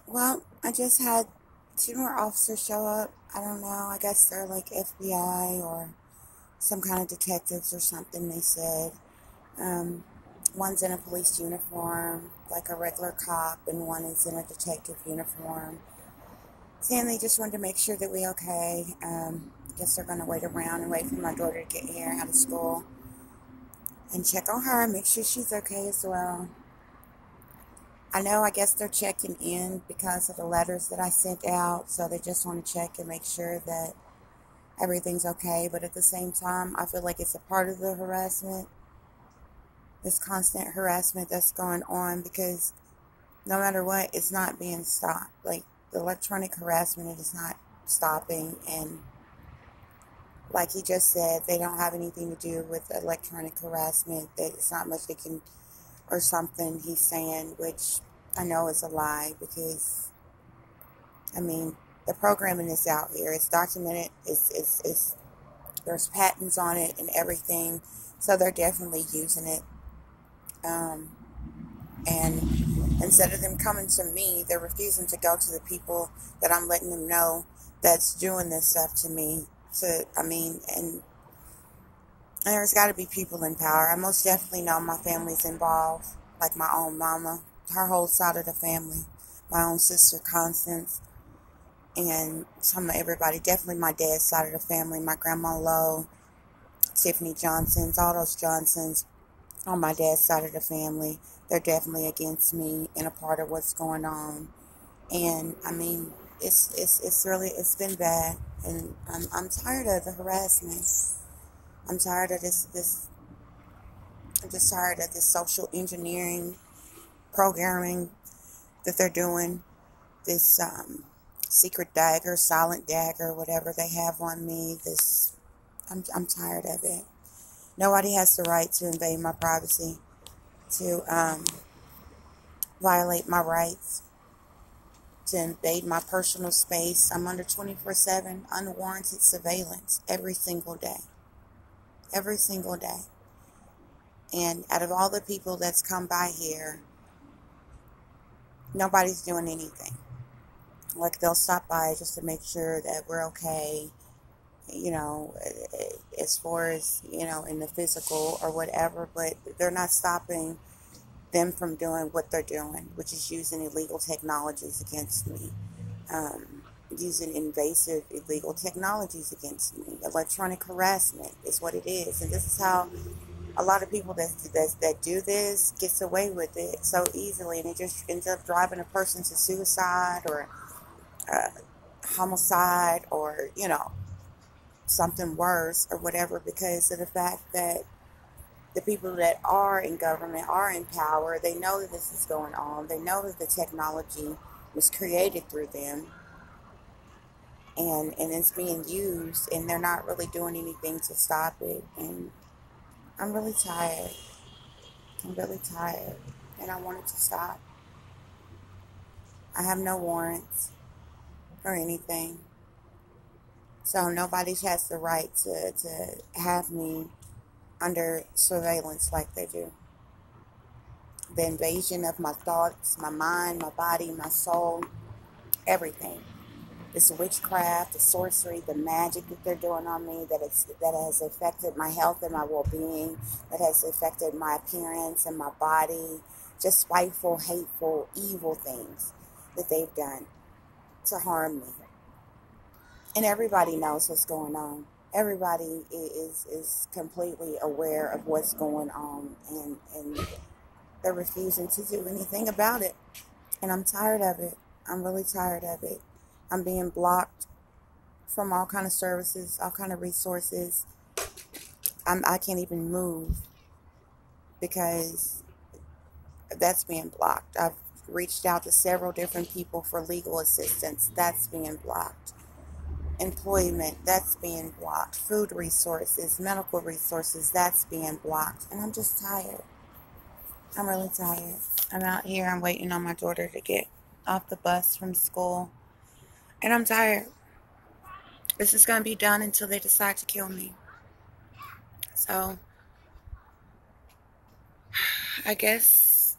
Well, I just had two more officers show up. I don't know. I guess they're like FBI or some kind of detectives or something, they said. Um, one's in a police uniform, like a regular cop, and one is in a detective uniform. Saying they just wanted to make sure that we okay. Guess they're going to wait around and wait for my daughter to get here out of school and check on her, make sure she's okay as well. I know, I guess they're checking in because of the letters that I sent out, so they just want to check and make sure that everything's okay. But at the same time, I feel like it's a part of the harassment, this constant harassment that's going on, because no matter what, it's not being stopped. Like, the electronic harassment is not stopping, and like he just said, they don't have anything to do with electronic harassment, that it's not much they can, or something he's saying, which I know is a lie, because I mean, the programming is out here. It's documented. It's there's patents on it and everything. So they're definitely using it. Um, and instead of them coming to me, they're refusing to go to the people that I'm letting them know that's doing this stuff to me. And there's got to be people in power. I most definitely know my family's involved, like my own mama, her whole side of the family, my own sister Constance, and some of everybody, definitely my dad's side of the family, my grandma Lowe, Tiffany Johnson's, all those Johnsons on my dad's side of the family, they're definitely against me and a part of what's going on. And I mean, it's really, it's been bad, and I'm tired of the harassment. I'm tired of this. I'm just tired of this social engineering programming that they're doing. This secret dagger, silent dagger, whatever they have on me. I'm tired of it. Nobody has the right to invade my privacy, to violate my rights, to invade my personal space. I'm under 24/7 unwarranted surveillance every single day. Every single day. And out of all the people that's come by here, nobody's doing anything. Like, they'll stop by just to make sure that we're okay, you know, as far as, in the physical or whatever, but they're not stopping them from doing what they're doing, which is using illegal technologies against me, using invasive illegal technologies against me. Electronic harassment is what it is, and this is how a lot of people that do this gets away with it so easily, and it just ends up driving a person to suicide or homicide, or something worse or whatever, because of the fact that the people that are in government, are in power, they know that this is going on. They know that the technology was created through them, and it's being used, and they're not really doing anything to stop it. And I'm really tired. I'm really tired. And I want it to stop. I have no warrants or anything. So nobody has the right to have me under surveillance like they do. The invasion of my thoughts, my mind, my body, my soul, everything. This witchcraft, the sorcery, the magic that they're doing on me, that has affected my health and my well-being, that has affected my appearance and my body, just spiteful, hateful, evil things that they've done to harm me. And everybody knows what's going on. Everybody is completely aware of what's going on, and they're refusing to do anything about it. And I'm tired of it. I'm really tired of it. I'm being blocked from all kind of services, all kind of resources. I can't even move because that's being blocked. I've reached out to several different people for legal assistance. That's being blocked. Employment, that's being blocked. Food resources, medical resources, that's being blocked. And I'm just tired. I'm really tired. I'm out here. I'm waiting on my daughter to get off the bus from school. And I'm tired. This is going to be done until they decide to kill me. So, I guess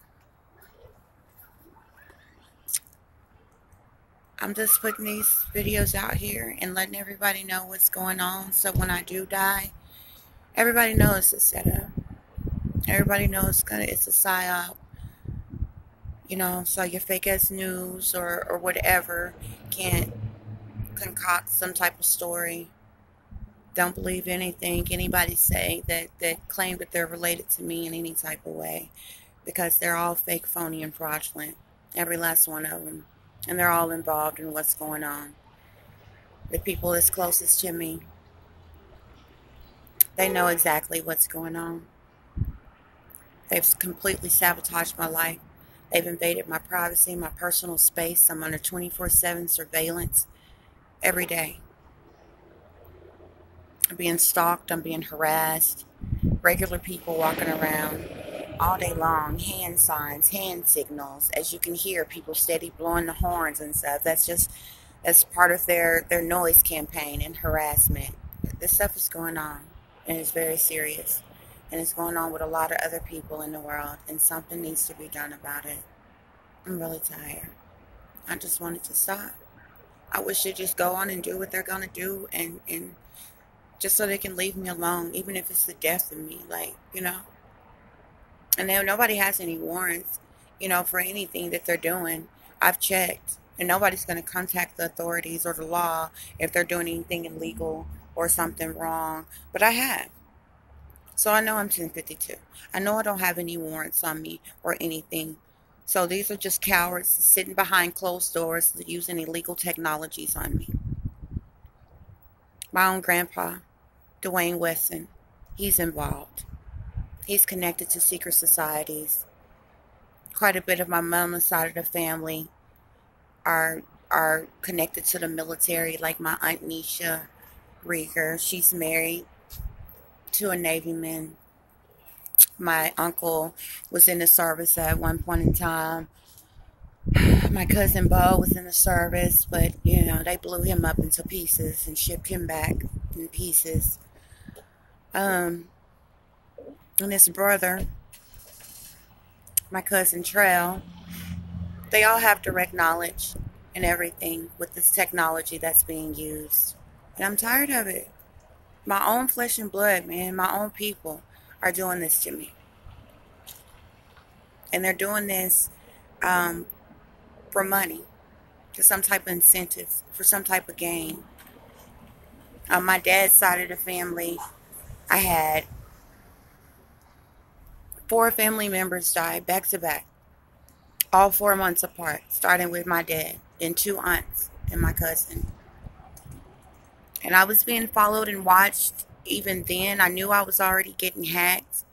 I'm just putting these videos out here and letting everybody know what's going on. So when I do die, everybody knows it's a setup. Everybody knows it's a psyop. So your fake ass news or whatever can't concoct some type of story. Don't believe anything anybody say that claim that they're related to me in any type of way, because they're all fake, phony, and fraudulent. Every last one of them. And they're all involved in what's going on. The people that's closest to me, they know exactly what's going on. They've completely sabotaged my life. They've invaded my privacy, my personal space. I'm under 24/7 surveillance every day. I'm being stalked. I'm being harassed. Regular people walking around all day long, hand signs, hand signals. As you can hear, people steady blowing the horns and stuff. That's part of their noise campaign and harassment. This stuff is going on, and it's very serious. And it's going on with a lot of other people in the world, and something needs to be done about it. I'm really tired. I just want it to stop. I wish they'd just go on and do what they're going to do, and just so they can leave me alone, even if it's the death of me, And then nobody has any warrants, for anything that they're doing. I've checked, and nobody's going to contact the authorities or the law if they're doing anything illegal or something wrong. But I have. So I know I'm 1052. I know I don't have any warrants on me or anything. So these are just cowards sitting behind closed doors using illegal technologies on me. My own grandpa, Dwayne Wesson, he's involved. He's connected to secret societies. Quite a bit of my mama's side of the family are connected to the military, like my Aunt Nisha Rieger. She's married to a Navyman. My uncle was in the service at one point in time. My cousin Bo was in the service, but they blew him up into pieces and shipped him back in pieces. And his brother, my cousin Trell, they all have direct knowledge and everything with this technology that's being used. And I'm tired of it. My own flesh and blood, man, my own people are doing this to me. And they're doing this for money, for some type of incentives, for some type of gain. On my dad's side of the family, I had 4 family members die back to back, all 4 months apart, starting with my dad, then 2 aunts and my cousin. And I was being followed and watched even then. I knew I was already getting hacked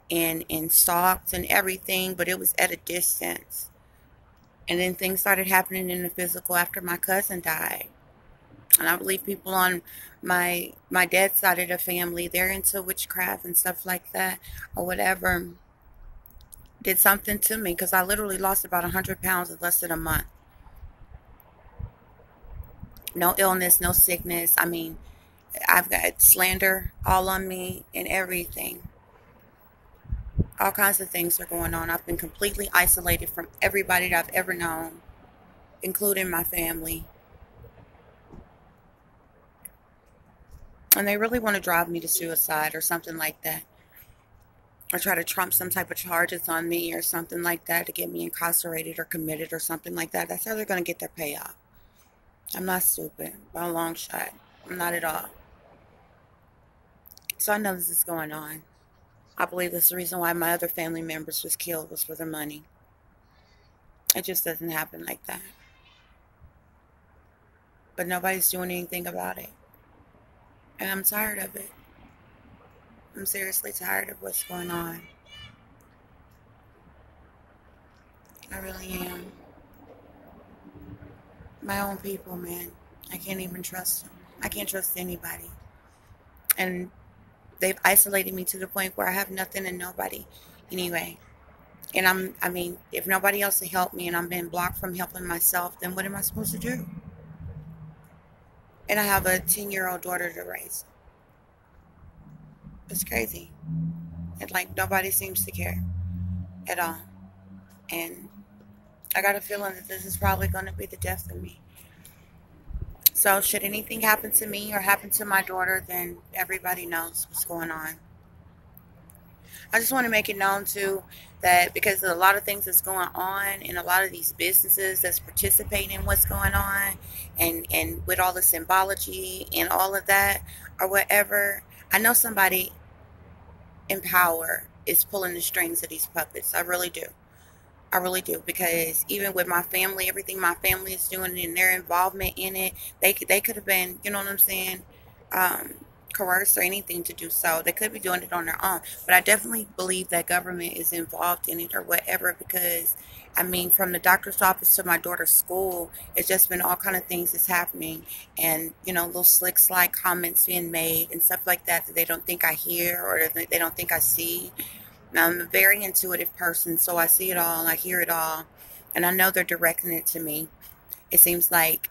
and stalked and everything, but it was at a distance. And then things started happening in the physical after my cousin died. And I believe people on my dad's side of the family, they're into witchcraft and stuff like that, or whatever, did something to me, because I literally lost about 100 pounds in less than a month. No illness, no sickness. I mean, I've got slander all on me and everything. All kinds of things are going on. I've been completely isolated from everybody that I've ever known, including my family. And they really want to drive me to suicide or something like that. Or try to trump some type of charges on me or something like that to get me incarcerated or committed or something like that. That's how they're going to get their payoff. I'm not stupid by a long shot. I'm not at all. So I know this is going on. I believe that's the reason why my other family members was killed, was for the money. It just doesn't happen like that. But nobody's doing anything about it. And I'm tired of it. I'm seriously tired of what's going on. I really am. My own people, man. I can't even trust them. I can't trust anybody. And they've isolated me to the point where I have nothing and nobody anyway. And if nobody else will help me and I'm being blocked from helping myself, then what am I supposed to do? And I have a 10-year-old daughter to raise. It's crazy. And nobody seems to care at all. And I got a feeling that this is probably going to be the death of me. So should anything happen to me or happen to my daughter, then everybody knows what's going on. I just want to make it known too that because of a lot of things that's going on and a lot of these businesses that's participating in what's going on and with all the symbology and all of that or whatever, I know somebody in power is pulling the strings of these puppets. I really do. I really do, because even with my family, everything my family is doing and their involvement in it, they could have been, you know what I'm saying, um, coerced or anything to do so. They could be doing it on their own. But I definitely believe that government is involved in it or whatever, because I mean, from the doctor's office to my daughter's school, it's just been all kind of things that's happening, and little slick slide comments being made and stuff like that that they don't think I hear or that they don't think I see. Now, I'm a very intuitive person, so I see it all, I hear it all, and I know they're directing it to me. It seems like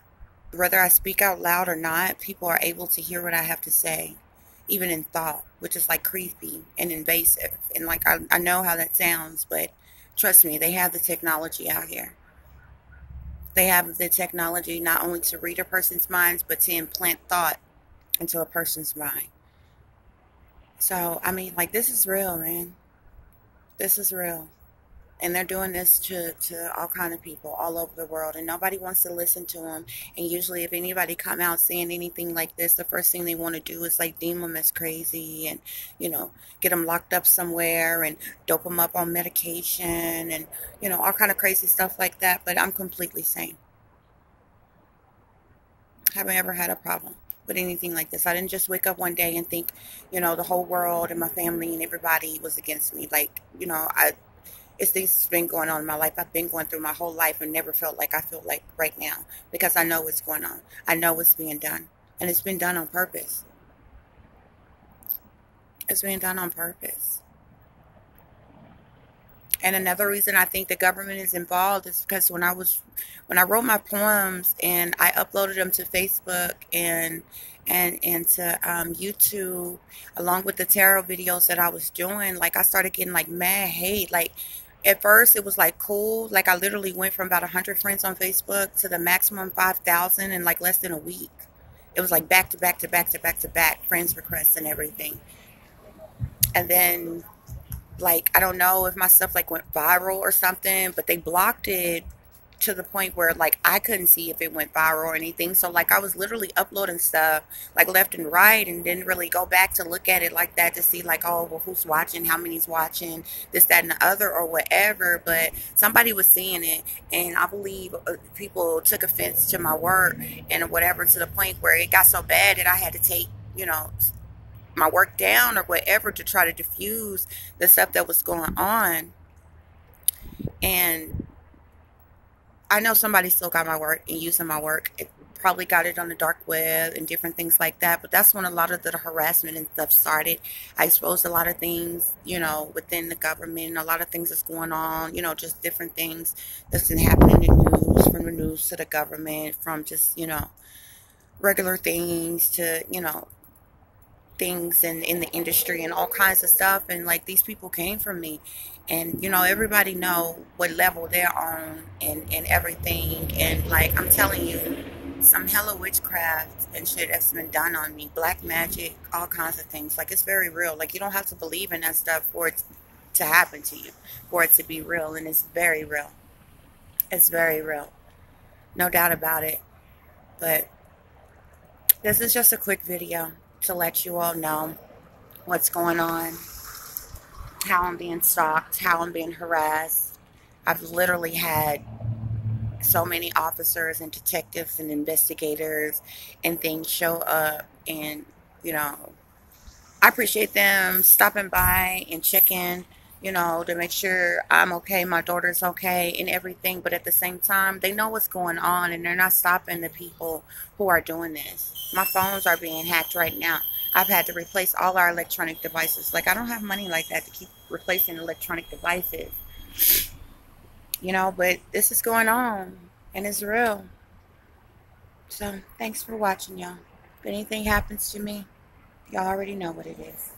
whether I speak out loud or not, people are able to hear what I have to say, even in thought, which is like creepy and invasive. And like, I know how that sounds, but trust me, they have the technology out here. They have the technology not only to read a person's minds, but to implant thought into a person's mind. So, I mean, like, this is real, man. This is real. And they're doing this to all kind of people all over the world, and nobody wants to listen to them. And usually if anybody come out saying anything like this, the first thing they want to do is like deem them as crazy and get them locked up somewhere and dope them up on medication and all kind of crazy stuff like that. But I'm completely sane. Haven't ever had a problem with anything like this. I didn't just wake up one day and think the whole world and my family and everybody was against me. Like, it's things that's been going on in my life. I've been going through my whole life and never felt like I feel like right now, because I know what's going on. I know what's being done. And it's been done on purpose. It's being done on purpose. And another reason I think the government is involved is because when I wrote my poems and I uploaded them to Facebook and to YouTube, along with the tarot videos that I was doing, like I started getting like mad hate. Like at first it was like cool. Like I literally went from about 100 friends on Facebook to the maximum 5,000 in like less than a week. It was like back to back to back to back to back friends requests and everything. And then, like, I don't know if my stuff like went viral or something, but they blocked it to the point where like I couldn't see if it went viral or anything. So like I was literally uploading stuff like left and right and didn't really go back to look at it like that to see like, oh well, who's watching, how many's watching, this, that, and the other or whatever. But somebody was seeing it, and I believe people took offense to my work and whatever, to the point where it got so bad that I had to take my work down or whatever to try to diffuse the stuff that was going on. And I know somebody still got my work and using my work. It probably got it on the dark web and different things like that. But that's when a lot of the harassment and stuff started. I exposed a lot of things, within the government, and a lot of things that's going on, just different things that's been happening in the news, from the news to the government, from just, regular things to, things in the industry and all kinds of stuff. And like, these people came from me, and everybody know what level they're on and everything. And like, I'm telling you, some hella witchcraft and shit that's been done on me, black magic, all kinds of things. Like, it's very real. Like, you don't have to believe in that stuff for it to happen to you, for it to be real. And it's very real. It's very real, no doubt about it. But this is just a quick video to let you all know what's going on, how I'm being stalked, how I'm being harassed. I've literally had so many officers and detectives and investigators and things show up, and I appreciate them stopping by and checking, to make sure I'm okay, my daughter's okay, and everything. But at the same time, they know what's going on, and they're not stopping the people who are doing this. My phones are being hacked right now. I've had to replace all our electronic devices. Like, I don't have money like that to keep replacing electronic devices. But this is going on, and it's real. So, thanks for watching, y'all. If anything happens to me, y'all already know what it is.